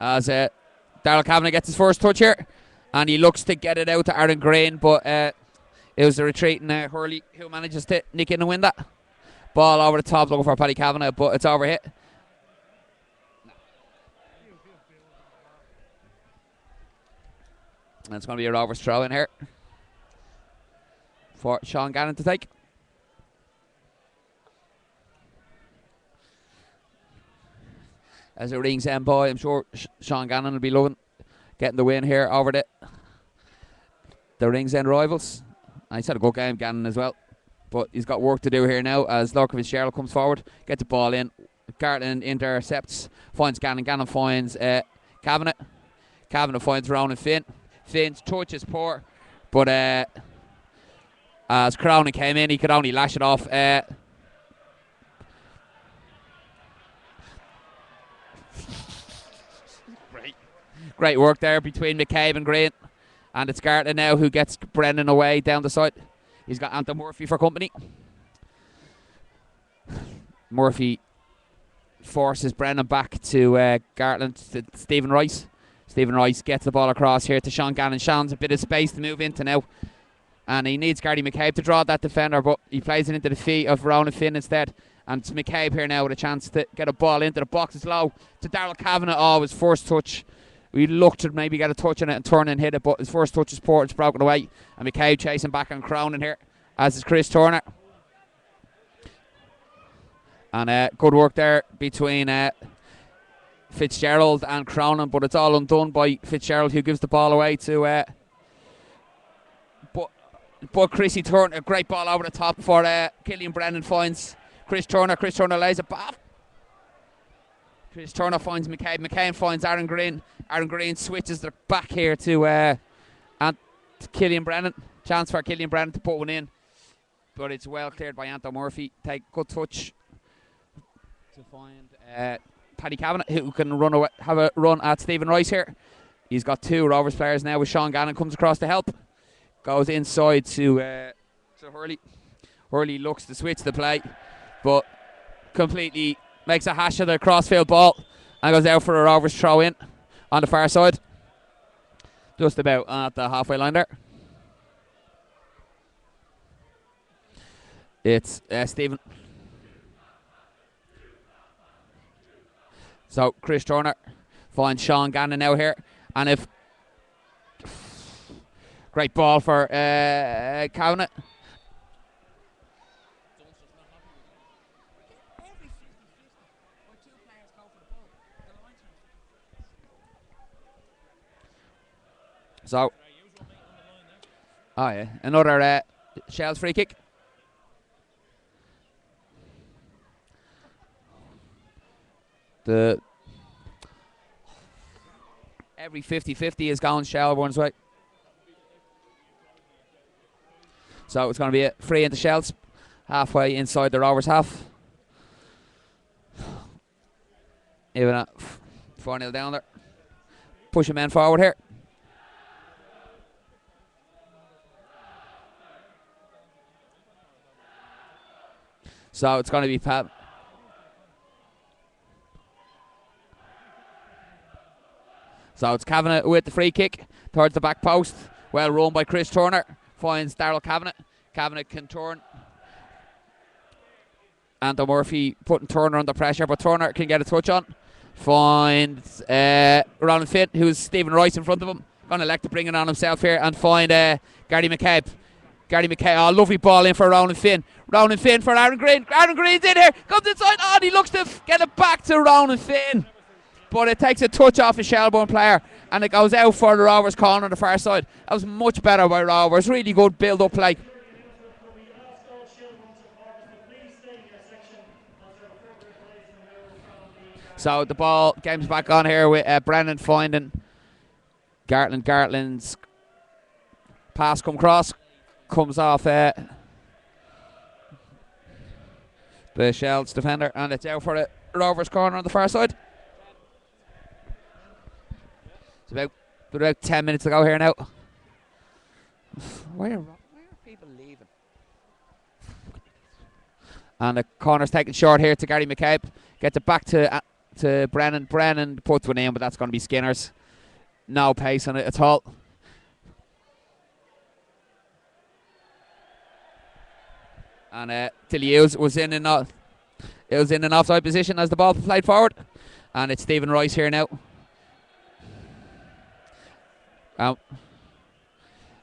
as Darrell Kavanagh gets his first touch here, and he looks to get it out to Aaron Green, but it was the retreating Hurley who manages to nick in and win that. Ball over the top looking for Paddy Kavanagh, but it's overhit. And it's going to be a Rovers throw in here for Sean Gannon to take. As a rings end boy, I'm sure Sean Gannon will be loving getting the win here over the rings end rivals. And he's had a good game, Gannon, as well. But he's got work to do here now as Lorcan Fitzgerald comes forward, gets the ball in. Gartland intercepts, finds Gannon. Gannon finds Kavanagh. Kavanagh finds Ronan Finn. Finn's touch is poor, but as Cronin came in, he could only lash it off. Great work there between McCabe and Green. And it's Gartland now who gets Brennan away down the side. He's got Anthony Murphy for company. Murphy forces Brennan back to Gartland, to Stephen Rice. Stephen Rice gets the ball across here to Sean Gannon. Sean's a bit of space to move into now. And he needs Gardy McCabe to draw that defender, but he plays it into the feet of Ronan Finn instead. And it's McCabe here now with a chance to get a ball into the box. It's low to Darrell Kavanagh. Oh, his first touch. We looked to maybe get a touch on it and turn and hit it, but his first touch is poor. It's broken away. And McCabe chasing back on Cronin here, as is Chris Turner. And good work there between Fitzgerald and Cronin, but it's all undone by Fitzgerald, who gives the ball away to but Chrissy Turner. A great ball over the top for Killian Brennan finds Chris Turner. Chris Turner lays it back. Chris Turner finds McCabe. McCabe finds Aaron Green. Aaron Green switches the back here to Killian Brennan. Chance for Killian Brennan to put one in, but it's well cleared by Anthony Murphy. Take good touch to find Paddy Kavanagh, who can run away, have a run at Stephen Rice here. He's got two Rovers players now with Sean Gannon comes across to help. Goes inside to Hurley. Hurley looks to switch the play, but completely makes a hash of the crossfield ball and goes out for a Rovers throw in on the far side. Just about at the halfway line there. It's Stephen. So Chris Turner finds Sean Gannon now here. And if great ball for Kavanagh. So, oh yeah, another Shells free kick. Every 50-50 is going Shelbourne's way. So it's going to be a free into Shells, halfway inside the Rovers half. Even at 4-0 down there. Pushing men forward here. So it's going to be Pat. So it's Kavanagh with the free kick towards the back post. Well run by Chris Turner. Finds Darrell Kavanagh. Kavanagh can turn. Anthony Murphy putting Turner under pressure, but Turner can get a touch on. Finds Ronan Finn, who's Stephen Rice in front of him. Going to elect to bring it on himself here and find Gardy McCabe. Gardy McCabe, oh, lovely ball in for Ronan Finn. Ronan Finn for Aaron Green. Aaron Green's in here. Comes inside. Oh, and he looks to get it back to Ronan Finn. But it takes a touch off a Shelbourne player and it goes out for the Rovers corner on the far side. That was much better by Rovers. Really good build-up play. So the ball, game's back on here with Brennan finding Gartland. Gartland's pass comes off the Shells defender, and it's out for the Rovers corner on the far side. It's about 10 minutes to go here now. Where are people leaving? And the corner's taken short here to Gary McCabe. Gets it back to to Brennan. Brennan puts one in, but that's going to be Skinner's. No pace on it at all. And Tilly was in an offside position as the ball played forward, and it's Stephen Rice here now.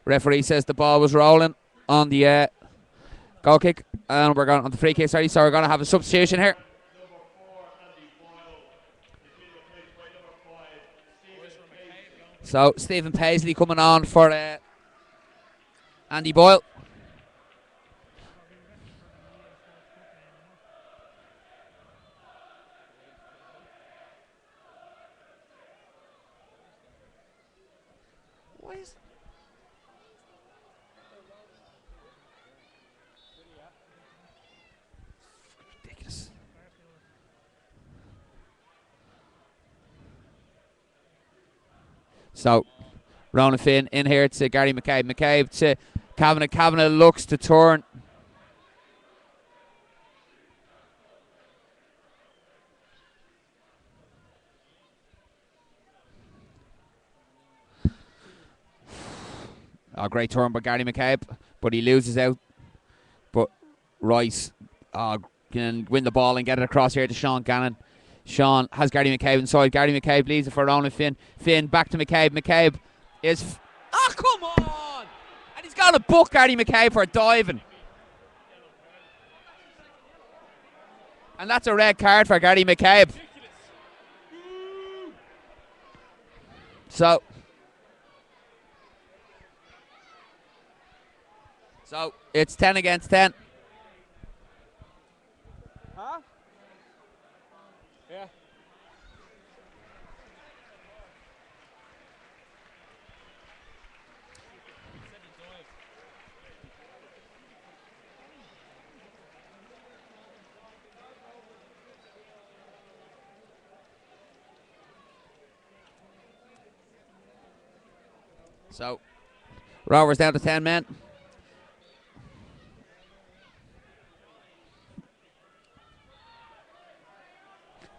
Referee says the ball was rolling on the goal kick, and we're going on the free kick. Sorry, so we're going to have a substitution here. So Stephen Paisley coming on for Andy Boyle. Ridiculous. So Ronan Finn in here to Gary McCabe. McCabe to Kavanagh. Kavanagh looks to turn. Oh, great turn by Gary McCabe, but he loses out. But Rice can win the ball and get it across here to Sean Gannon. Sean has Gary McCabe inside. Gary McCabe leaves it for Ronan Finn. Finn back to McCabe. McCabe is... come on! And he's got to book Gary McCabe for diving. And that's a red card for Gary McCabe. So it's 10 against 10. Huh? Yeah. So Rovers down to 10 men.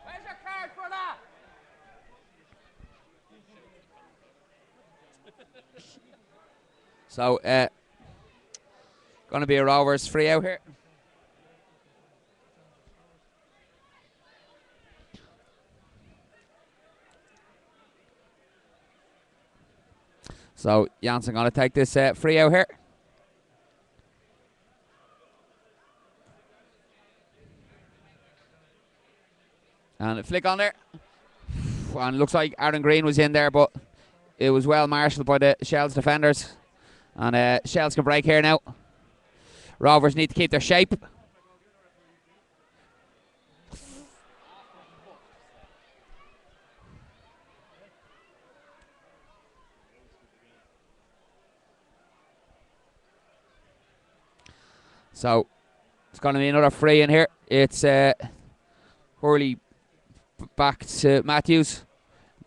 Where's your card for that? So going to be a Rovers free out here. So Janssen going to take this free out here. And a flick on there. And it looks like Aaron Green was in there, but it was well marshalled by the Shells defenders. And Shells can break here now. Rovers need to keep their shape. So it's going to be another free in here. It's Hurley back to Matthews.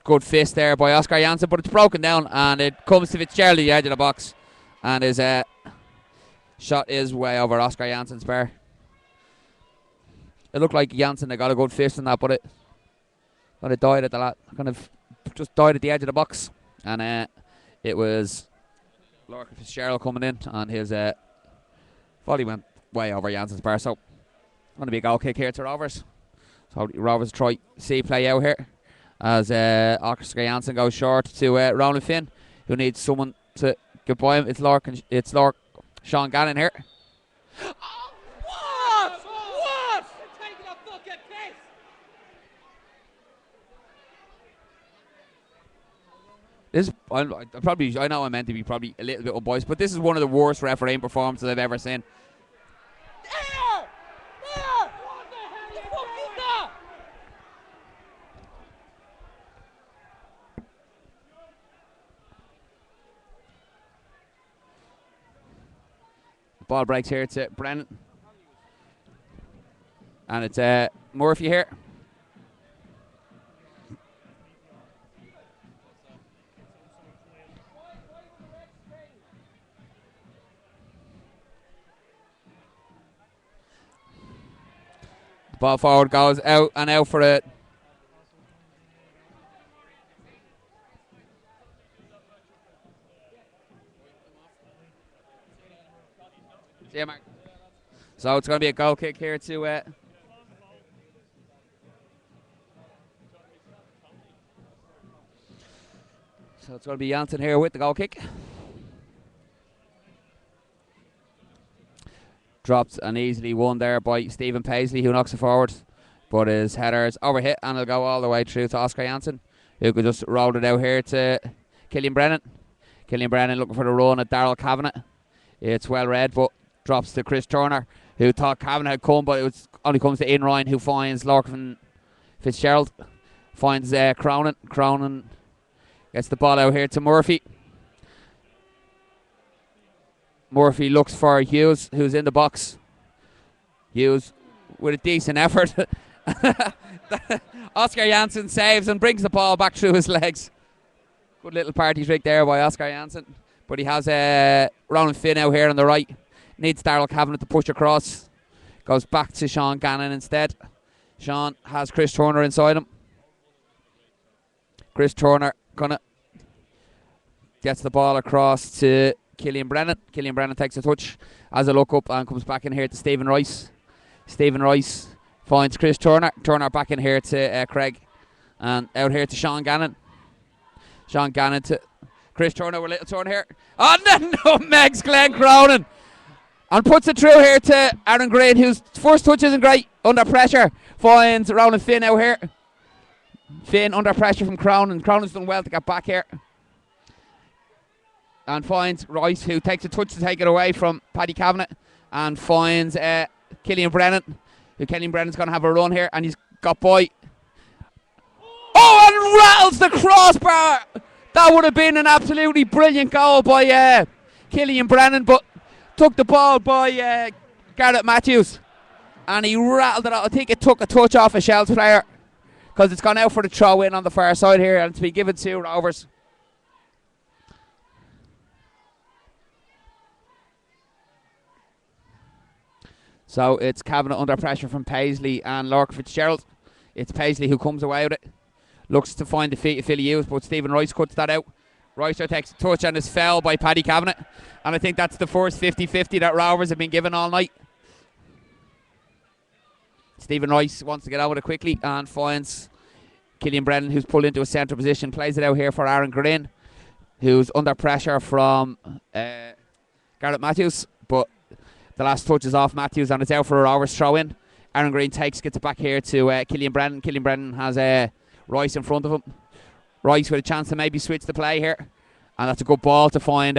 Good fist there by Oscar Janssen, but it's broken down and it comes to Fitzgerald at the edge of the box. And his shot is way over Oscar Janssen's bar. It looked like Janssen had got a good fist in that, but it died at the kind of just died at the edge of the box. And it was Lorcan Fitzgerald coming in, and his volley went way over Janssen's bar. So going to be a goal kick here to Rovers. So Rovers try see play out here as Oscar Janssen goes short to Roland Finn, who needs someone to get by him. It's Sean Gannon here. Oh, what? What? You're taking a fucking piss. I know I'm meant to be probably a little bit unbiased, but this is one of the worst refereeing performances I've ever seen. There! There! What the hell the fuck is that? Ball breaks here to Brennan. And it's Murphy here. The ball forward goes out and out for it. So it's going to be a goal kick here to. So it's going to be Janssen here with the goal kick. Dropped and easily won there by Stephen Paisley, who knocks it forward. But his header is overhit and it'll go all the way through to Oscar Janssen, who could just roll it out here to Killian Brennan. Killian Brennan looking for the run at Darrell Kavanagh. It's well read, but drops to Chris Turner, who thought Kavanagh had come, but it only comes to Ian Ryan, who finds Lorcan Fitzgerald. Finds Cronin. Cronin gets the ball out here to Murphy. Murphy looks for Hughes, who's in the box. Hughes with a decent effort. Oscar Janssen saves and brings the ball back through his legs. Good little party trick there by Oscar Janssen. But he has Ronan Finn out here on the right. Needs Darrell Kavanagh to push across. Goes back to Sean Gannon instead. Sean has Chris Turner inside him. Chris Turner gets the ball across to Killian Brennan. Killian Brennan takes a touch as a look up and comes back in here to Stephen Rice. Stephen Rice finds Chris Turner. Turner back in here to Craig. And out here to Sean Gannon. Sean Gannon to Chris Turner with a little turn here. Oh, no, Megs Glenn Cronin. And puts it through here to Aaron Green, whose first touch isn't great. Under pressure. Finds Roland Finn out here. Finn under pressure from Cronin. Cronin's done well to get back here. And finds Rice, who takes a touch to take it away from Paddy Kavanagh. And finds Killian Brennan. Killian Brennan's going to have a run here. And he's got by. Oh, and rattles the crossbar. That would have been an absolutely brilliant goal by Killian Brennan. But took the ball by Garrett Matthews. And he rattled it out. I think it took a touch off a Shells player. Because it's gone out for the throw in on the far side here. And it's been given to Rovers. So it's Kavanagh under pressure from Paisley and Lorcan Fitzgerald. It's Paisley who comes away with it. Looks to find the feet of Philly Hughes, but Stephen Rice cuts that out. Rice takes a touch and is fouled by Paddy Kavanagh. And I think that's the first 50-50 that Rovers have been given all night. Stephen Rice wants to get out with it quickly and finds Killian Brennan, who's pulled into a centre position. Plays it out here for Aaron Green, who's under pressure from Garrett Matthews. But the last touch is off Matthews and it's out for a Rovers throw in. Aaron Green gets it back here to Killian Brennan. Killian Brennan has Rice in front of him. Rice with a chance to maybe switch the play here. And that's a good ball to find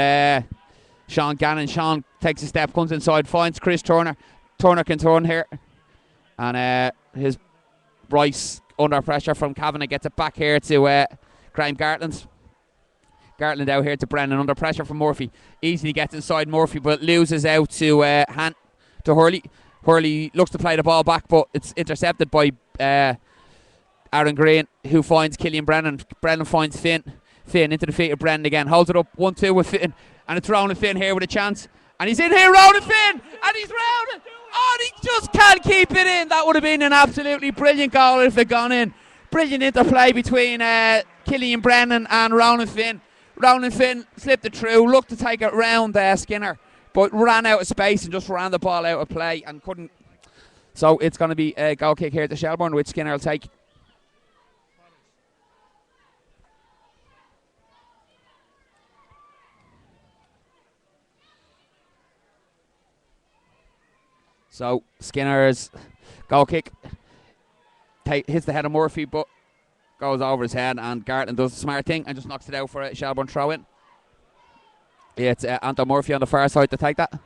Sean Gannon. Sean takes a step, comes inside, finds Chris Turner. Turner can turn here. And his Rice under pressure from Kavanagh gets it back here to Graham Gartland. Gartland out here to Brennan under pressure from Murphy. Easily gets inside Murphy, but loses out to Hurley. Hurley looks to play the ball back, but it's intercepted by Aaron Green, who finds Killian Brennan. Brennan finds Finn. Finn into the feet of Brennan again. Holds it up 1-2 with Finn. And it's Ronan Finn here with a chance. And he's in here, Ronan Finn! And he's round it! Oh, and he just can't keep it in. That would have been an absolutely brilliant goal if it had gone in. Brilliant interplay between Killian Brennan and Ronan Finn. Ronan Finn slipped it through, looked to take it round Skinner, but ran out of space and just ran the ball out of play and couldn't. So it's going to be a goal kick here to Shelbourne, which Skinner will take. So Skinner's goal kick hits the head of Murphy, but goes over his head, and Gartland does the smart thing and just knocks it out for a Shelbourne throw in. Yeah, it's Anton Murphy on the far side to take that.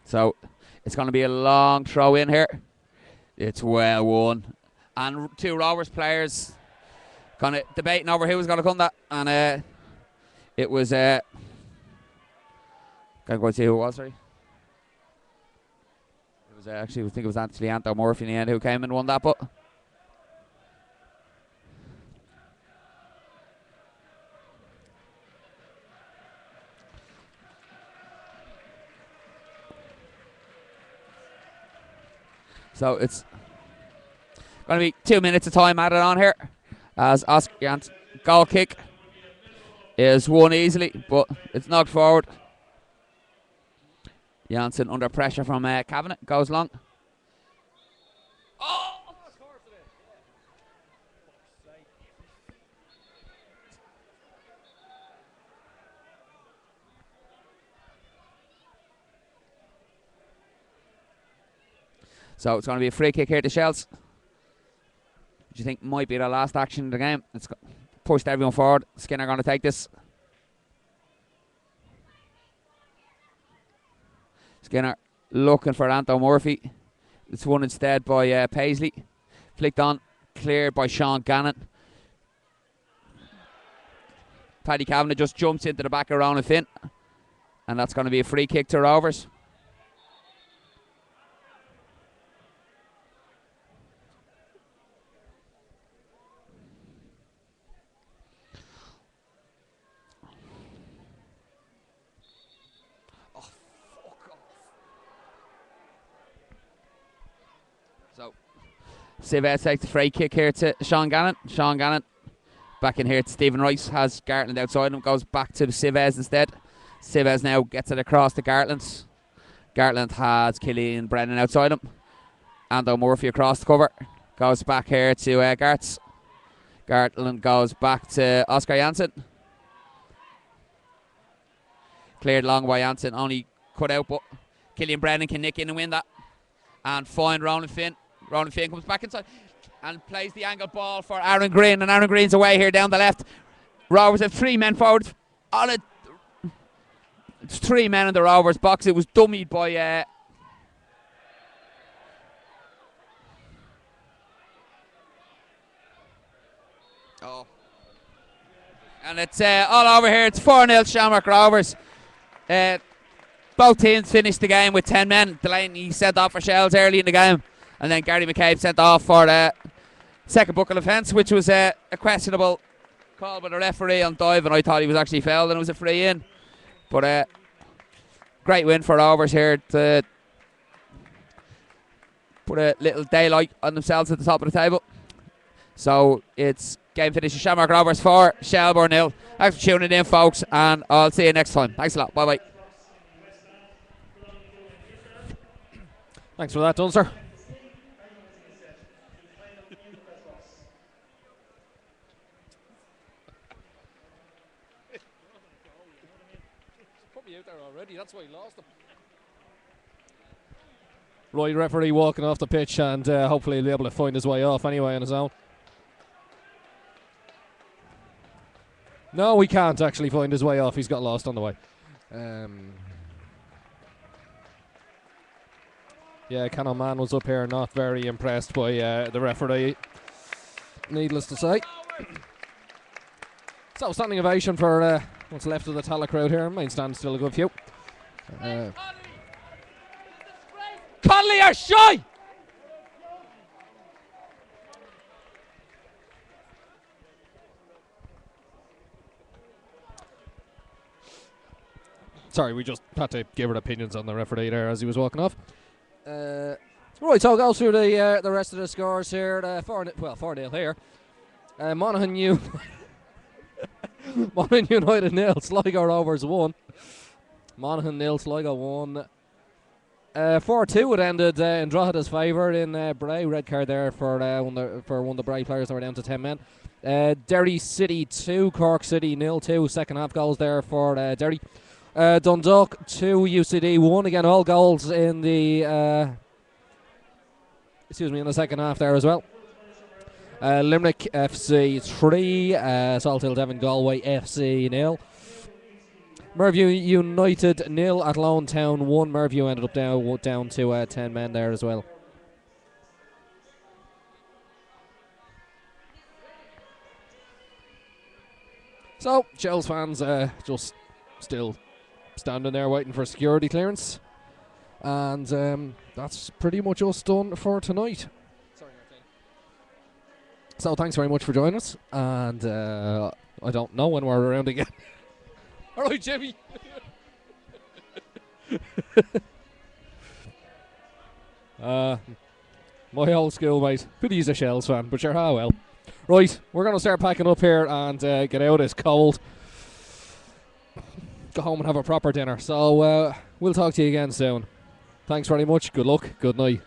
So it's going to be a long throw in here. It's well won. And two Rovers players kind of debating over who was going to come that. And it was... can't go and see who it was, sorry. It was actually, I think it was actually Anton Murphy in the end who came and won that, but... So it's going to be 2 minutes of time added on here as Oscar Goal kick is won easily, but it's knocked forward. Janssen under pressure from Cabinet, goes long. Oh! So it's going to be a free kick here to Shells. Do you think might be the last action of the game? It's pushed everyone forward. Skinner going to take this. Skinner looking for Anto Murphy. It's won instead by Paisley. Flicked on, cleared by Sean Gannon. Paddy Kavanagh just jumps into the back of Ronan Finn. And that's going to be a free kick to Rovers. So, Sivez takes the free kick here to Sean Gannon. Sean Gannon back in here to Stephen Rice. Has Gartland outside him. Goes back to Sivez instead. Sivez now gets it across to Gartland. Gartland has Killian Brennan outside him. Ando Murphy across the cover. Goes back here to Gartz. Gartland goes back to Oscar Janssen. Cleared long by Janssen. Only cut out, but Killian Brennan can nick in and win that. And find Ronan Finn. Ronan Finn comes back inside and plays the angle ball for Aaron Green. And Aaron Green's away here down the left. Rovers have 3 men forward. On it. It's 3 men in the Rovers box. It was dummied by and it's all over here. It's 4-0 Shamrock Rovers. Both teams finished the game with 10 men. Delaney sent off for Shells early in the game. And then Gary McCabe sent off for the second buckle offence, which was a questionable call by the referee on dive. And I thought he was actually fouled and it was a free in. But great win for Rovers here to put a little daylight on themselves at the top of the table. So it's game finishes Shamrock Rovers 4, Shelbourne 0. Thanks for tuning in, folks, and I'll see you next time. Thanks a lot. Bye bye. Thanks for that, Dunster. Probably out there already. That's why he lost him. Right, referee walking off the pitch, and hopefully he'll be able to find his way off anyway on his own. No, he can't actually find his way off. He's got lost on the way. Yeah, Canon Man was up here not very impressed by the referee, needless to say. So, standing ovation for what's left of the Tala crowd here. Main stand still a good few. Conley are shy! Sorry, we just had to give our opinions on the referee there as he was walking off. Right, so I'll go through the rest of the scores here. 4-0 here. Monaghan Monaghan United 0, Sligo Rovers 1. Monaghan 0, Sligo 1. 4-2 it ended in Drogheda's favour in Bray. Red card there for one of the Bray players that were down to 10 men. Derry City 2, Cork City 0-2. Second half goals there for Derry. Dundalk 2, UCD 1. Again, all goals in the in the second half there as well. Limerick FC 3, Salthill Devon Galway FC 0. Merview United 0, Athlone Town 1. Merview ended up down to 10 men there as well. So, Shells fans just still standing there waiting for security clearance. And that's pretty much us done for tonight. So thanks very much for joining us. And I don't know when we're around again. All right, Jimmy. My old schoolmate. But he's a Shells fan, but sure, how well. Right, we're going to start packing up here and get out of this cold. Go home and have a proper dinner. So we'll talk to you again soon. Thanks very much. Good luck. Good night.